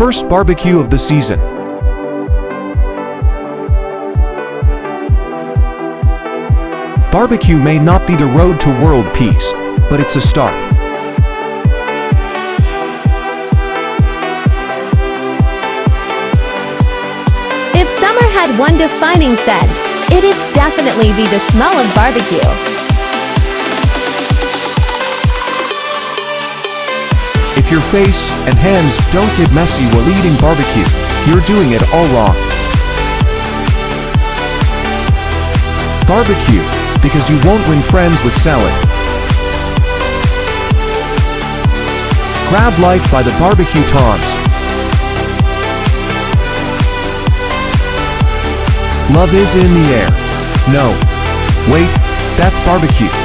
first barbecue of the season. Barbecue may not be the road to world peace, but it's a start. If summer had one defining scent, it'd definitely be the smell of barbecue. If your face and hands don't get messy while eating barbecue, you're doing it all wrong. Barbecue, because you won't win friends with salad. Grab life by the barbecue tongs. Love is in the air. No. Wait, that's barbecue.